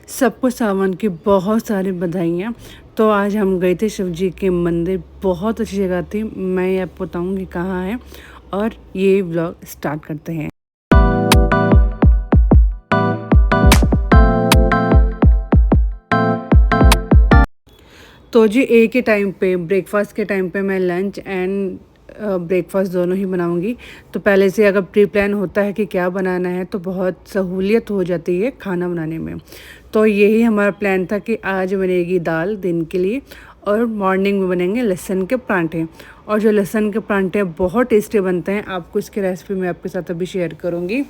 सबको सावन की बहुत सारी बधाइयाँ। तो आज हम गए थे शिव जी के मंदिर, बहुत अच्छी जगह थी। मैं ये आपको बताऊँगी कहाँ है और ये व्लॉग स्टार्ट करते हैं। तो जी एक ही टाइम पे ब्रेकफास्ट के टाइम पे मैं लंच एंड ब्रेकफास्ट दोनों ही बनाऊंगी। तो पहले से अगर प्री प्लान होता है कि क्या बनाना है तो बहुत सहूलियत हो जाती है खाना बनाने में। तो यही हमारा प्लान था कि आज बनेगी दाल दिन के लिए और मॉर्निंग में बनेंगे लहसुन के परांठे। और जो लहसुन के परांठे बहुत टेस्टी बनते हैं, आपको इसकी रेसिपी मैं आपके साथ अभी शेयर करूँगी।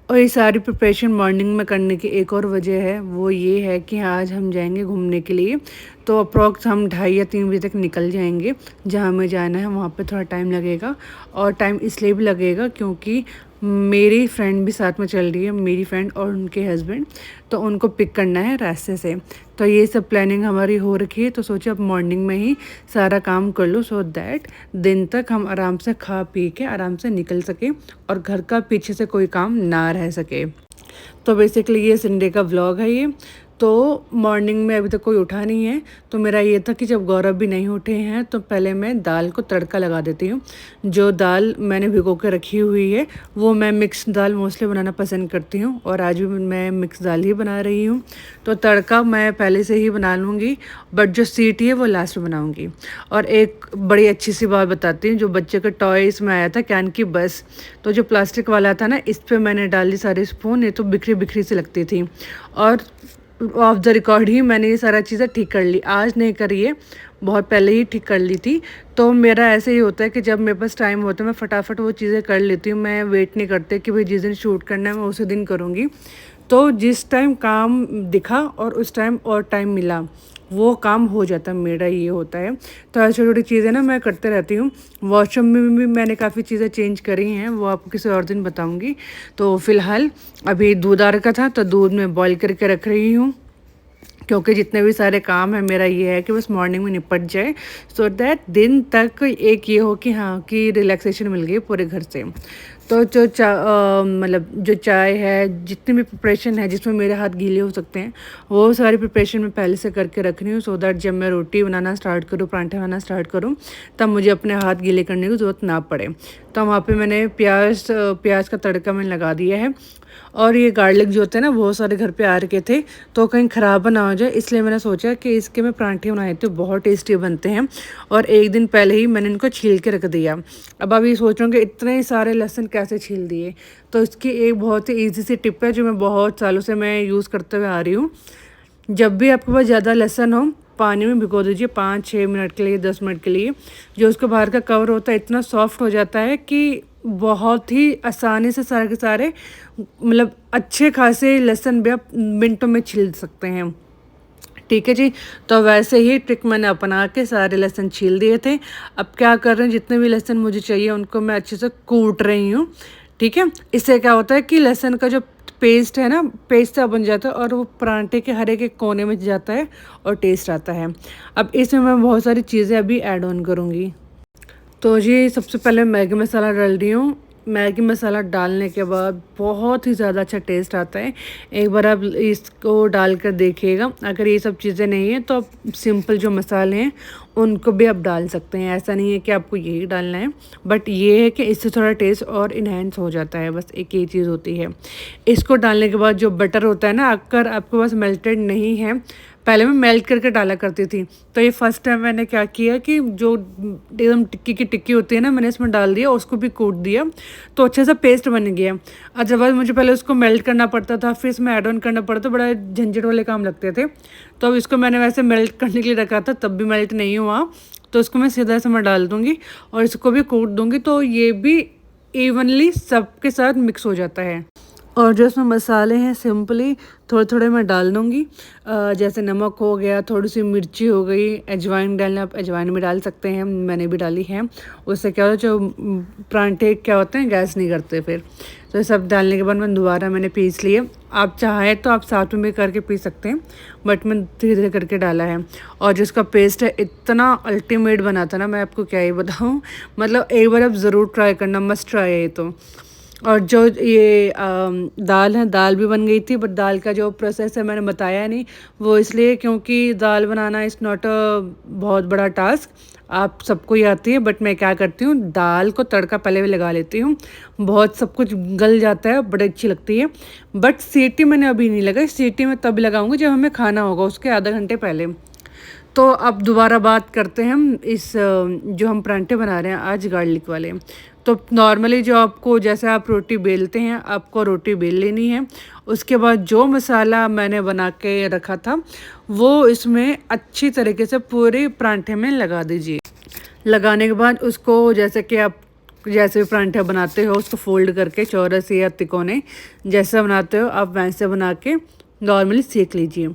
और ये सारी प्रिपरेशन मॉर्निंग में करने की एक और वजह है, वो ये है कि आज हम जाएंगे घूमने के लिए। तो अप्रॉक्स हम 2:30 या 3 बजे तक निकल जाएंगे। जहाँ हमें जाना है वहाँ पे थोड़ा टाइम लगेगा, और टाइम इसलिए भी लगेगा क्योंकि मेरी फ्रेंड भी साथ में चल रही है, मेरी फ्रेंड और उनके हस्बैंड। तो उनको पिक करना है रास्ते से। तो ये सब प्लानिंग हमारी हो रखी है। तो सोचे अब मॉर्निंग में ही सारा काम कर लो, सो दैट दिन तक हम आराम से खा पी के आराम से निकल सके और घर का पीछे से कोई काम ना रह सके। तो बेसिकली ये संडे का व्लॉग है ये। तो मॉर्निंग में अभी तक कोई उठा नहीं है, तो मेरा ये था कि जब गौरव भी नहीं उठे हैं तो पहले मैं दाल को तड़का लगा देती हूँ। जो दाल मैंने भिगो के रखी हुई है वो मैं मिक्स दाल मोस्टली बनाना पसंद करती हूँ, और आज भी मैं मिक्स दाल ही बना रही हूँ। तो तड़का मैं पहले से ही बना लूँगी, बट जो सीटी है वो लास्ट में बनाऊँगी। और एक बड़ी अच्छी सी बात बताती हूँ, जो बच्चे का टॉय इसमें आया था कैन की बस, तो जो प्लास्टिक वाला था ना, इस पर मैंने डाल दी सारे स्पून। ये तो बिखरी बिखरी सी लगती थी, और ऑफ द रिकॉर्ड ही मैंने ये सारा चीज़ें ठीक कर ली। आज नहीं करी है, बहुत पहले ही ठीक कर ली थी। तो मेरा ऐसे ही होता है कि जब मेरे पास टाइम होता है मैं फटाफट वो चीज़ें कर लेती हूँ। मैं वेट नहीं करती कि भाई जिस दिन शूट करना है मैं उसी दिन करूँगी। तो जिस टाइम काम दिखा और उस टाइम और टाइम मिला वो काम हो जाता है, मेरा ये होता है। तो ऐसी छोटी छोटी चीज़ें ना मैं करते रहती हूँ। वॉशरूम में भी मैंने काफ़ी चीज़ें चेंज करी हैं, वो आपको किसी और दिन बताऊँगी। तो फ़िलहाल अभी दूध आ रखा था तो दूध में बॉईल करके रख रही हूँ, क्योंकि जितने भी सारे काम है मेरा ये है कि बस मॉर्निंग में निपट जाए, सो दैट दिन तक एक ये हो कि हाँ कि रिलैक्सेशन मिल गई पूरे घर से। तो जो मतलब जो चाय है, जितनी भी प्रिपरेशन है जिसमें मेरे हाथ गीले हो सकते हैं, वो सारी प्रिपरेशन मैं पहले से करके रख रही हूँ, सो दैट जब मैं रोटी बनाना स्टार्ट करूँ, पराठे बनाना स्टार्ट करूँ, तब मुझे अपने हाथ गीले करने की ज़रूरत ना पड़े। तो वहाँ पे मैंने प्याज का तड़का मैंने लगा दिया है। और ये गार्लिक जो होते हैं ना, बहुत सारे घर पे आ रखे थे, तो कहीं ख़राब ना हो जाए इसलिए मैंने सोचा कि इसके मैं परांठे बनाए थे, बहुत टेस्टी बनते हैं। और एक दिन पहले ही मैंने इनको छील के रख दिया। अब अभी सोच रहा हूँ कि इतने सारे लहसुन कैसे छील दिए। तो इसकी एक बहुत ही ईजी सी टिप है जो मैं बहुत सालों से मैं यूज़ करते हुए आ रही हूँ। जब भी आपके पास ज़्यादा लहसुन हो, पानी में भिगो दीजिए 5-6 मिनट के लिए, 10 मिनट के लिए। जो उसके बाहर का कवर होता है इतना सॉफ्ट हो जाता है कि बहुत ही आसानी से सारे के सारे मतलब अच्छे खासे लहसुन भी आप मिनटों में छील सकते हैं। ठीक है जी। तो वैसे ही ट्रिक मैंने अपना के सारे लहसुन छील दिए थे। अब क्या कर रहे हैं, जितने भी लहसुन मुझे चाहिए उनको मैं अच्छे से कूट रही हूँ। ठीक है, इससे क्या होता है कि लहसुन का जो पेस्ट है ना, पेस्ट सा बन जाता है और वो परांठे के हर एक कोने में जाता है और टेस्ट आता है। अब इसमें मैं बहुत सारी चीज़ें अभी ऐड ऑन करूँगी। तो जी सबसे पहले मैगी मसाला डाल रही हूँ। मैगी मसाला डालने के बाद बहुत ही ज़्यादा अच्छा टेस्ट आता है। एक बार आप इसको डाल कर देखिएगा। अगर ये सब चीज़ें नहीं है तो आप सिंपल जो मसाले हैं उनको भी आप डाल सकते हैं, ऐसा नहीं है कि आपको यही डालना है। बट ये है कि इससे थोड़ा टेस्ट और इन्हेंस हो जाता है, बस एक ये चीज़ होती है। इसको डालने के बाद जो बटर होता है ना, अगर आपके पास मेल्टेड नहीं है, पहले मैं मेल्ट करके डाला करती थी, तो ये फर्स्ट टाइम मैंने क्या किया कि जो एकदम टिक्की की टिक्की होती है ना, मैंने इसमें डाल दिया, उसको भी कूट दिया, तो अच्छे से पेस्ट बन गया। अदरवाइज मुझे पहले उसको मेल्ट करना पड़ता था, फिर इसमें ऐड ऑन करना पड़ता, बड़ा झंझट वाले काम लगते थे। तो अब इसको मैंने वैसे मेल्ट करने के लिए रखा था, तब भी मेल्ट नहीं हुआ, तो उसको मैं सीधा से मैं डाल दूँगी और इसको भी कूट दूँगी, तो ये भी इवनली सबके साथ मिक्स हो जाता है। और जो इसमें मसाले हैं सिंपली थोड़े थोड़े मैं डाल दूँगी। जैसे नमक हो गया, थोड़ी सी मिर्ची हो गई, अजवाइन डालना आप अजवाइन भी डाल सकते हैं, मैंने भी डाली है। उससे क्या होता है, जो परांठे क्या होते हैं गैस नहीं करते फिर। तो ये सब डालने के बाद मैंने पीस लिए। आप चाहें तो आप साथ में भी करके पीस सकते हैं, बट मैं धीरे धीरे करके डाला है। और जिसका पेस्ट है इतना अल्टीमेट बना था ना, मैं आपको क्या ही बताऊँ। मतलब एक बार आप ज़रूर ट्राई करना, मस्ट ट्राई है ये तो। और जो ये दाल है, दाल भी बन गई थी, बट दाल का जो प्रोसेस है मैंने बताया नहीं, वो इसलिए क्योंकि दाल बनाना इज़ नॉट अ बहुत बड़ा टास्क, आप सबको ही आती है। बट मैं क्या करती हूँ, दाल को तड़का पहले भी लगा लेती हूँ, बहुत सब कुछ गल जाता है, बड़ी अच्छी लगती है। बट सीटी मैंने अभी नहीं लगाई, सीटी मैं तब लगाऊंगी जब हमें खाना होगा, उसके आधा घंटे पहले। तो अब दोबारा बात करते हैं हम इस जो हम परांठे बना रहे हैं आज गार्लिक वाले। तो नॉर्मली जो आपको, जैसे आप रोटी बेलते हैं, आपको रोटी बेल लेनी है। उसके बाद जो मसाला मैंने बना के रखा था वो इसमें अच्छी तरीके से पूरे परांठे में लगा दीजिए। लगाने के बाद उसको, जैसे कि आप जैसे भी परांठा बनाते हो उसको फोल्ड करके चौरस या तिकोने जैसा बनाते हो आप वैसे बना के नॉर्मली सेक लीजिए।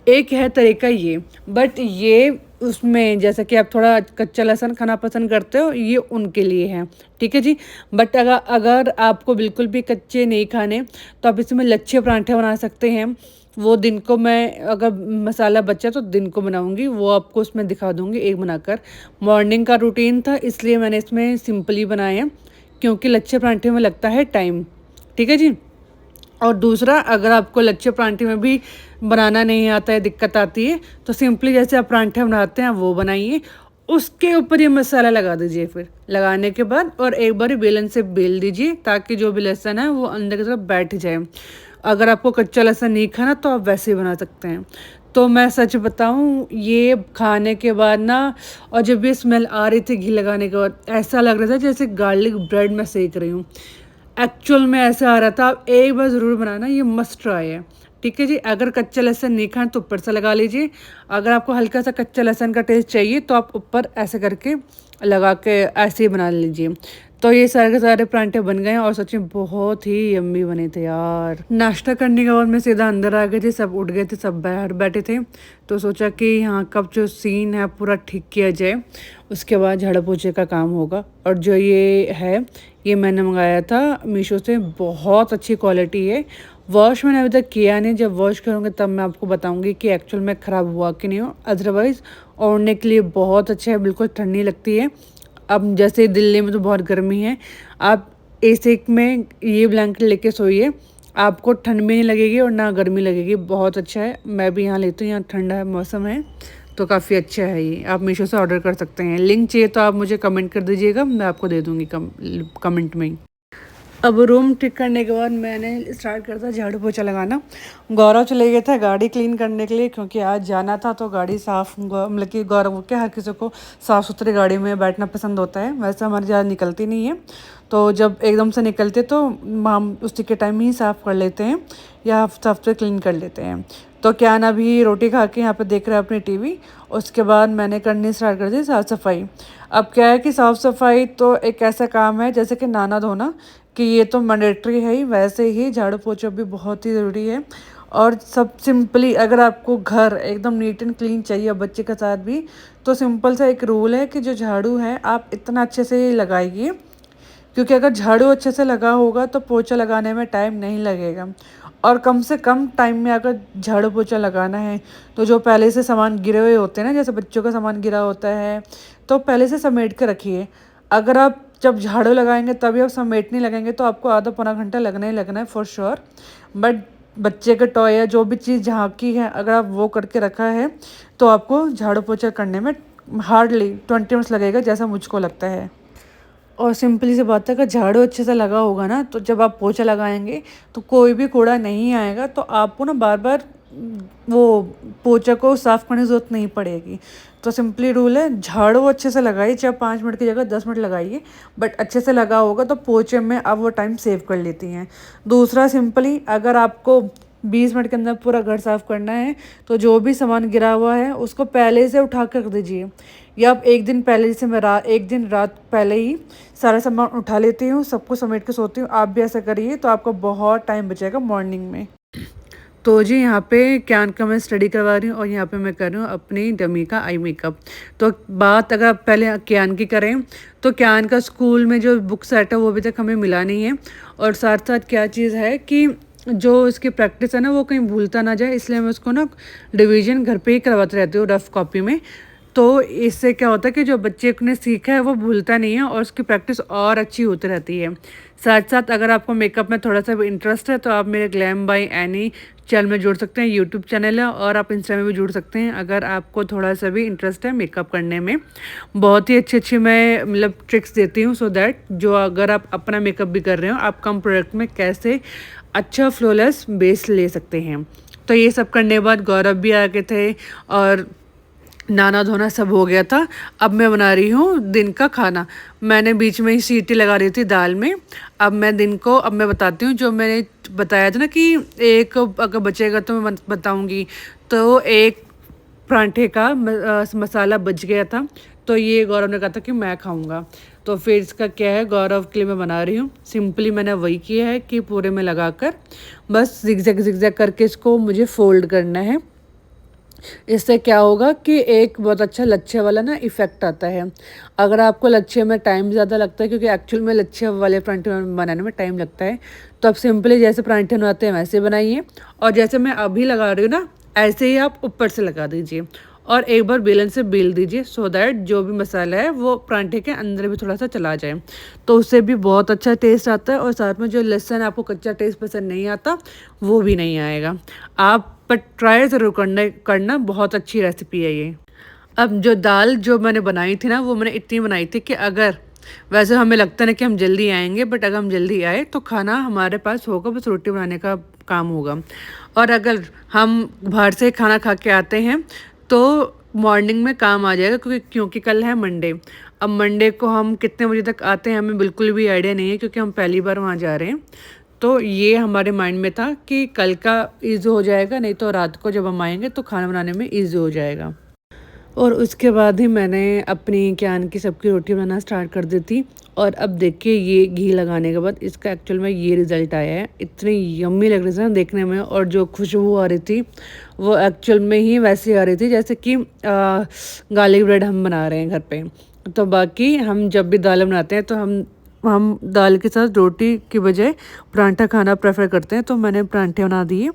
एक है तरीका ये, बट ये उसमें जैसे कि आप थोड़ा कच्चा लहसुन खाना पसंद करते हो, ये उनके लिए है, ठीक है जी। बट अगर अगर आपको बिल्कुल भी कच्चे नहीं खाने तो आप इसमें लच्छे परांठे बना सकते हैं। वो दिन को मैं, अगर मसाला बचा तो दिन को बनाऊंगी, वो आपको उसमें दिखा दूंगी एक बनाकर। मॉर्निंग का रूटीन था इसलिए मैंने इसमें सिंपली बनाए हैं, क्योंकि लच्छे परांठे में लगता है टाइम, ठीक है जी। और दूसरा, अगर आपको लच्छे परांठे में भी बनाना नहीं आता है, दिक्कत आती है, तो सिंपली जैसे आप परांठे बनाते हैं वो बनाइए, उसके ऊपर ये मसाला लगा दीजिए। फिर लगाने के बाद और एक बार बेलन से बेल दीजिए ताकि जो भी लहसुन है वो अंदर की तरफ बैठ जाए। अगर आपको कच्चा लहसुन नहीं खाना तो आप वैसे ही बना सकते हैं। तो मैं सच बताऊं, ये खाने के बाद ना, और जब ये स्मेल आ रही थी घी लगाने के बाद, ऐसा लग रहा था जैसे गार्लिक ब्रेड मैं सेक रही हूँ। एक्चुअल में ऐसा आ रहा था। आप एक बार ज़रूर बनाना, ये मस्ट ट्राई है, ठीक है जी। अगर कच्चा लहसुन नहीं खाना तो ऊपर से लगा लीजिए। अगर आपको हल्का सा कच्चा लहसुन का टेस्ट चाहिए तो आप ऊपर ऐसे करके लगा के ऐसे ही बना लीजिए। तो ये सारे के सारे परांठे बन गए हैं और सच में बहुत ही यम्मी बने थे यार। नाश्ता करने के बाद मैं सीधा अंदर आ गई थी, सब उठ गए थे, सब बाहर बैठे थे। तो सोचा कि यहाँ का जो सीन है पूरा ठीक किया जाए, उसके बाद झाड़ू पोछे का काम होगा। और जो ये है, ये मैंने मंगाया था मीशो से, बहुत अच्छी क्वालिटी है। वॉश मैंने अभी तक किया नहीं, जब वॉश करूँगी तब मैं आपको बताऊँगी कि एक्चुअल में ख़राब हुआ कि नहीं हो। अदरवाइज़ ओढ़ने के लिए बहुत अच्छा है, बिल्कुल ठंडी लगती है। अब जैसे दिल्ली में तो बहुत गर्मी है, आप एसी में ये ब्लैंकेट लेके सोइए, आपको ठंड भी नहीं लगेगी और ना गर्मी लगेगी। बहुत अच्छा है, मैं भी यहाँ लेती हूँ, यहाँ ठंडा है मौसम है तो काफ़ी अच्छा है। ये आप मीशो से ऑर्डर कर सकते हैं। लिंक चाहिए तो आप मुझे कमेंट कर दीजिएगा, मैं आपको दे दूँगी कमेंट में ही। अब रूम ठीक करने के बाद मैंने स्टार्ट कर दिया झाड़ू पोछा लगाना। गौरव चले गए थे गाड़ी क्लीन करने के लिए, क्योंकि आज जाना था तो गाड़ी साफ़, मतलब कि गौरव के हर किसी को साफ़ सुथरी गाड़ी में बैठना पसंद होता है। वैसे हमारी ज़्यादा निकलती नहीं है, तो जब एकदम से निकलते तो हम उसी के टाइम ही साफ़ कर लेते हैं या साफ सुथरे क्लीन कर लेते हैं। तो क्या ना, भी रोटी खा के यहाँ पे देख रहे हैं अपनी टीवी। उसके बाद मैंने करनी स्टार्ट कर दी साफ़ सफाई। अब क्या है कि साफ़ सफाई तो एक ऐसा काम है जैसे कि नहाना धोना, कि ये तो मैंडेटरी है ही, वैसे ही झाड़ू पोछा भी बहुत ही ज़रूरी है। और सब सिंपली, अगर आपको घर एकदम नीट एंड क्लीन चाहिए बच्चे के साथ भी, तो सिंपल सा एक रूल है कि जो झाड़ू है आप इतना अच्छे से लगाइए, क्योंकि अगर झाड़ू अच्छे से लगा होगा तो पोछा लगाने में टाइम नहीं लगेगा। और कम से कम टाइम में अगर झाड़ू पोछा लगाना है तो जो पहले से सामान गिरे हुए होते हैं ना, जैसे बच्चों का सामान गिरा होता है, तो पहले से समेट के रखिए। अगर आप जब झाड़ू लगाएंगे तभी आप समेटने लगेंगे तो आपको आधा पौना घंटा लगना ही लगना है फॉर श्योर। बट बच्चे के टॉय या जो भी चीज़ झाँकी है, अगर आप वो करके रखा है तो आपको झाड़ू पोछा करने में हार्डली 20 मिनट्स लगेगा, जैसा मुझको लगता है। और सिंपली सी बात है, अगर झाड़ू अच्छे से लगा होगा ना तो जब आप पोछा लगाएंगे तो कोई भी कूड़ा नहीं आएगा, तो आपको ना बार बार वो पोछा को साफ़ करने की ज़रूरत नहीं पड़ेगी। तो सिंपली रूल है, झाड़ू अच्छे से लगाइए, चाहे 5 मिनट की जगह 10 मिनट लगाइए, बट अच्छे से लगा होगा तो पोछे में आप वो टाइम सेव कर लेती हैं। दूसरा, सिंपली अगर आपको 20 मिनट के अंदर पूरा घर साफ़ करना है तो जो भी सामान गिरा हुआ है उसको पहले से उठा कर रख दीजिए, या आप एक दिन पहले, जैसे मैं एक दिन रात पहले ही सारा सामान उठा लेती हूँ, सबको समेट के सोती हूँ। आप भी ऐसा करिए तो आपको बहुत टाइम बचेगा मॉर्निंग में। तो जी यहाँ पे क्यान का मैं स्टडी करवा रही हूँ और यहाँ पे मैं कर रही हूँ अपनी डमी का आई मेकअप। तो बात अगर आप पहले क्यान की करें तो क्यान का स्कूल में जो बुक सेट है वो अभी तक हमें मिला नहीं है। और साथ साथ क्या चीज़ है कि जो इसकी प्रैक्टिस है ना वो कहीं भूलता ना जाए, इसलिए मैं उसको ना डिवीज़न घर पे ही करवाते रहती हूँ रफ़ कॉपी में, तो इससे क्या होता है कि जो बच्चे ने सीखा है वो भूलता नहीं है और उसकी प्रैक्टिस और अच्छी होती रहती है। साथ-साथ अगर आपको मेकअप में थोड़ा-सा भी इंटरेस्ट है तो आप मेरे ग्लैम बाय एनी चैनल में जुड़ सकते हैं, यूट्यूब चैनल है और आप इंस्टा में भी जुड़ सकते हैं अगर आपको थोड़ा-सा भी इंटरेस्ट है मेकअप करने में। बहुत ही अच्छी-अच्छी मैं मतलब ट्रिक्स देती हूँ सो दैट जो अगर आप अपना मेकअप भी कर रहे हो, आप कम प्रोडक्ट में कैसे अच्छा फ्लॉलेस बेस ले सकते हैं। तो ये सब करने के बाद गौरव भी आ गए थे और नहाना-धोना सब हो गया था। अब मैं बना रही हूँ दिन का खाना। मैंने बीच में ही सीटी लगा रही थी दाल में। अब मैं बताती हूँ जो मैंने बताया था ना कि एक अगर बचेगा तो मैं बताऊँगी। तो एक पराठे का मसाला बच गया था, तो ये गौरव ने कहा था कि मैं खाऊँगा। तो फिर इसका क्या है गौरव के लिए मैं बना रही हूँ। सिंपली मैंने वही किया है कि पूरे में लगाकर बस ज़िगज़ैग करके इसको मुझे फ़ोल्ड करना है। इससे क्या होगा कि एक बहुत अच्छा लच्छे वाला ना इफ़ेक्ट आता है। अगर आपको लच्छे में टाइम ज़्यादा लगता है क्योंकि एक्चुअल में लच्छे वाले पराठे बनाने में टाइम लगता है, तो आप सिंपली जैसे पराठे बनाते हैं वैसे बनाइए और जैसे मैं अभी लगा रही हूँ ना, ऐसे ही आप ऊपर से लगा दीजिए और एक बार बेलन से बेल दीजिए सो दैट जो भी मसाला है वो पराठे के अंदर भी थोड़ा-सा चला जाए। तो उससे भी बहुत अच्छा टेस्ट आता है और साथ में जो लहसुन आपको कच्चा टेस्ट पसंद नहीं आता, वो भी नहीं आएगा। आप पर ट्राई ज़रूर करना बहुत अच्छी रेसिपी है ये। अब जो दाल जो मैंने बनाई थी ना वो मैंने इतनी बनाई थी कि अगर वैसे हमें लगता है कि हम जल्दी आएँगे बट अगर हम जल्दी आए तो खाना हमारे पास होगा, बस रोटी बनाने का काम होगा। और अगर हम बाहर से खाना खा के आते हैं तो मॉर्निंग में काम आ जाएगा क्योंकि कल है मंडे। अब मंडे को हम कितने बजे तक आते हैं हमें बिल्कुल भी आइडिया नहीं है क्योंकि हम पहली बार वहाँ जा रहे हैं। तो ये हमारे माइंड में था कि कल का ईज़ी हो जाएगा, नहीं तो रात को जब हम आएँगे तो खाना बनाने में ईज़ी हो जाएगा। और उसके बाद ही मैंने अपनी क्यान की सबकी रोटी बनाना स्टार्ट कर दी थी और अब देखिए ये घी लगाने के बाद इसका एक्चुअल में ये रिज़ल्ट आया है। इतनी यम्मी लग रही थी ना देखने में और जो खुशबू आ रही थी वो एक्चुअल में ही वैसी आ रही थी जैसे कि गार्लिक ब्रेड हम बना रहे हैं घर पे। तो बाकी हम जब भी दाल बनाते हैं तो हम दाल के साथ रोटी की बजाय पराठा खाना प्रेफर करते हैं। तो मैंने पराठे बना दिए,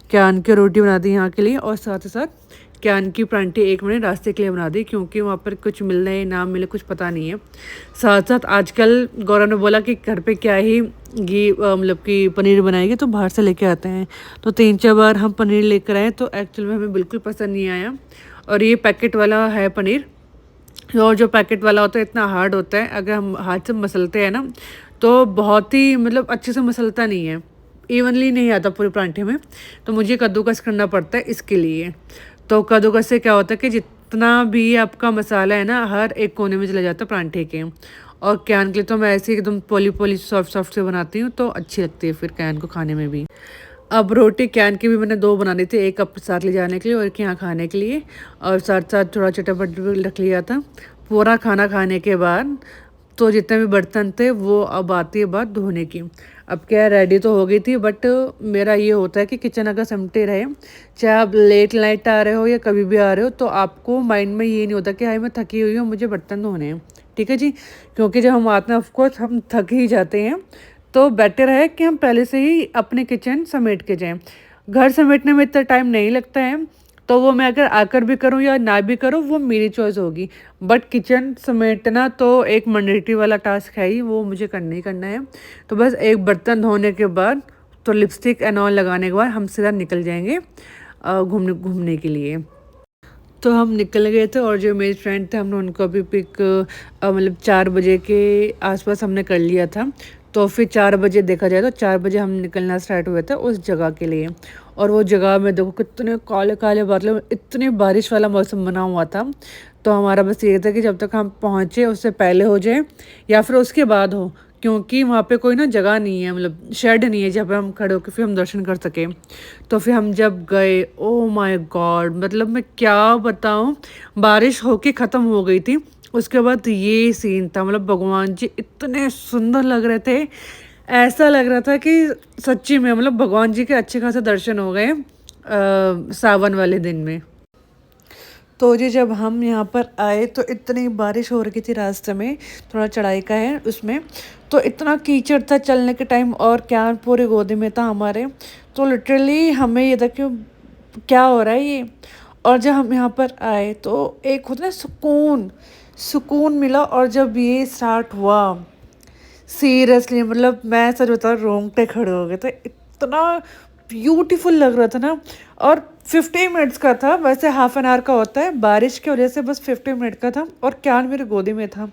क्यान की रोटी बना दी यहाँ के लिए और साथ ही साथ क्यान की पराठे एक मैंने रास्ते के लिए बना दी क्योंकि वहाँ पर कुछ मिलने ना मिले कुछ पता नहीं है। साथ साथ आजकल गौरव ने बोला कि घर पे क्या ही घी मतलब कि पनीर बनाएगी तो बाहर से लेके आते हैं। तो 3-4 बार हम पनीर लेकर आए तो एक्चुअल में हमें बिल्कुल पसंद नहीं आया और ये पैकेट वाला है पनीर। और जो पैकेट वाला होता है इतना हार्ड होता है, अगर हम हाथ से मसलते हैं ना तो बहुत ही मतलब अच्छे से मसलता नहीं है, इवनली नहीं आता पूरे पराठे में। तो मुझे कद्दूकस करना पड़ता है इसके लिए। तो कद्दूकस से क्या होता है कि जितना भी आपका मसाला है ना हर एक कोने में चला जाता है पराठे के। और कैन के लिए तो मैं ऐसे ही एकदम पोली सॉफ्ट सॉफ्ट से बनाती हूँ तो अच्छी लगती है फिर कैन को खाने में भी। अब रोटी कैन की भी मैंने 2 बनानी थी, एक अपने साथ ले जाने के लिए और एक यहाँ खाने के लिए और साथ-साथ थोड़ा चटापट भी रख लिया था। पूरा खाना खाने के बाद तो जितने भी बर्तन थे वो अब आती है बात धोने की। अब क्या है रेडी तो हो गई थी बट मेरा ये होता है कि किचन अगर सिमटे रहे, चाहे आप लेट नाइट आ रहे हो या कभी भी आ रहे हो तो आपको माइंड में ये नहीं होता कि हाय मैं थकी हुई हूँ मुझे बर्तन धोने हैं। ठीक है जी? क्योंकि जब हम आते हैं ऑफ़कोर्स हम थक ही जाते हैं। तो बेटर है कि हम पहले से ही अपने किचन समेट के जाएँ। घर समेटने में इतना टाइम नहीं लगता है, तो वो मैं अगर आकर भी करूँ या ना भी करूँ वो मेरी चॉइस होगी। बट किचन समेटना तो एक मैंडेटरी वाला टास्क है ही, वो मुझे करना ही करना है। तो बस एक बर्तन धोने के बाद तो लिपस्टिक एंड ऑल लगाने के बाद हम सीधा निकल जाएँगे घूमने के लिए। तो हम निकल गए थे और जो मेरे फ्रेंड थे हमने उनको भी पिक मतलब 4 बजे के आसपास हमने कर लिया था। तो फिर 4 बजे देखा जाए तो 4 बजे हम निकलना स्टार्ट हुए थे उस जगह के लिए। और वो जगह में देखो कितने काले-काले बादल, इतनी बारिश वाला मौसम बना हुआ था। तो हमारा बस ये था कि जब तक हम पहुँचे उससे पहले हो जाए या फिर उसके बाद हो, क्योंकि वहाँ पे कोई ना जगह नहीं है मतलब शेड नहीं है जहाँ पे हम खड़े होकर फिर हम दर्शन कर सकें। तो फिर हम जब गए ओह माय गॉड मतलब मैं क्या बताऊँ, बारिश होके ख़त्म हो गई थी। उसके बाद ये सीन था मतलब भगवान जी इतने सुंदर लग रहे थे। ऐसा लग रहा था कि सच्ची में मतलब भगवान जी के अच्छे खासे दर्शन हो गए सावन वाले दिन में। तो जी जब हम यहाँ पर आए तो इतनी बारिश हो रही थी रास्ते में, थोड़ा चढ़ाई का है उसमें, तो इतना कीचड़ था चलने के टाइम और क्या पूरे गोदी में था हमारे। तो लिटरली हमें ये था कि क्या हो रहा है ये। और जब हम यहाँ पर आए तो एक होता है ना सुकून, सुकून मिला। और जब ये स्टार्ट हुआ, सीरियसली मतलब मैं सच बता रहा हूँ, रोंगटे खड़े हो गए थे, इतना ब्यूटीफुल लग रहा था ना। और 50 मिनट्स का था, वैसे हाफ एन आवर का होता है, बारिश की वजह से बस 50 मिनट का था। और क्यान मेरे गोदी में था,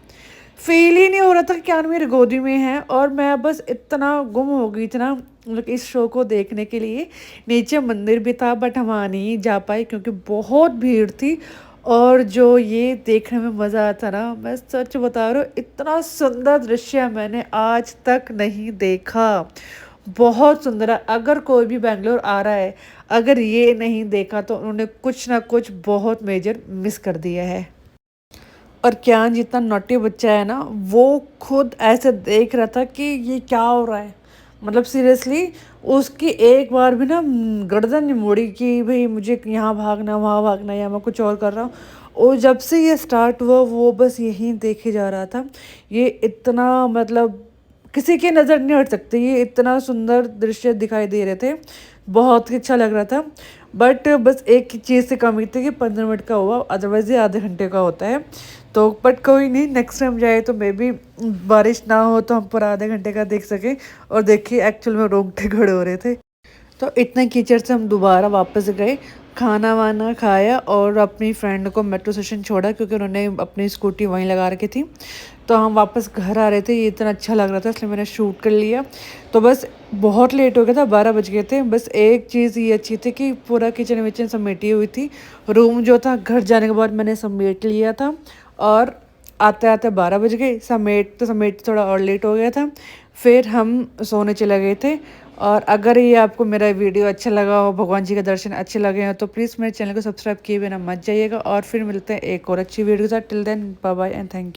फील ही नहीं हो रहा था कि क्यान मेरे गोदी में है। और मैं बस इतना गुम हो गई थी ना, मतलब इस शो को देखने के लिए। नीचे मंदिर भी था बट हम वहाँ नहीं जा पाए क्योंकि बहुत भीड़ थी। और जो ये देखने में मज़ा आता ना, मैं सच बता रहा हूँ, इतना सुंदर दृश्य मैंने आज तक नहीं देखा। बहुत सुंदर है। अगर कोई भी बेंगलोर आ रहा है, अगर ये नहीं देखा तो उन्होंने कुछ ना कुछ बहुत मेजर मिस कर दिया है। और क्यान जितना नॉटी बच्चा है ना, वो खुद ऐसे देख रहा था कि ये क्या हो रहा है। मतलब सीरियसली उसकी एक बार भी ना गर्दन नहीं मुड़ी कि भाई मुझे यहाँ भागना वहाँ भागना या मैं कुछ और कर रहा हूँ। और जब से ये स्टार्ट हुआ वो बस यहीं देखे जा रहा था। ये इतना मतलब किसी की नज़र नहीं हट सकती, ये इतना सुंदर दृश्य दिखाई दे रहे थे, बहुत ही अच्छा लग रहा था। बट बस एक ही चीज़ से कमी थी कि 15 मिनट का हुआ, अदरवाइज ये आधे घंटे का होता है। तो बट कोई नहीं, नेक्स्ट टाइम जाए तो मे बी बारिश ना हो तो हम पूरा आधे घंटे का देख सकें। और देखिए एक्चुअल में रोंगटे खड़े हो रहे थे। तो इतने कीचड़ से हम दोबारा वापस गए, खाना वाना खाया और अपनी फ्रेंड को मेट्रो स्टेशन छोड़ा क्योंकि उन्होंने अपनी स्कूटी वहीं लगा रखी थी। तो हम वापस घर आ रहे थे, ये इतना अच्छा लग रहा था इसलिए मैंने शूट कर लिया। तो बस बहुत लेट हो गया था, 12 बज गए थे। बस एक चीज़ ये अच्छी थी कि पूरा किचन विचन समेटी हुई थी, रूम जो था घर जाने के बाद मैंने समेट लिया था। और आते आते 12 बज गए, समेट थोड़ा और लेट हो गया था। फिर हम सोने चले गए थे। और अगर ये आपको मेरा वीडियो अच्छा लगा हो, भगवान जी के दर्शन अच्छे लगे हो, तो प्लीज़ मेरे चैनल को सब्सक्राइब किए बिना मत जाइएगा। और फिर मिलते हैं एक और अच्छी वीडियो के साथ। Till then bye bye and thank you.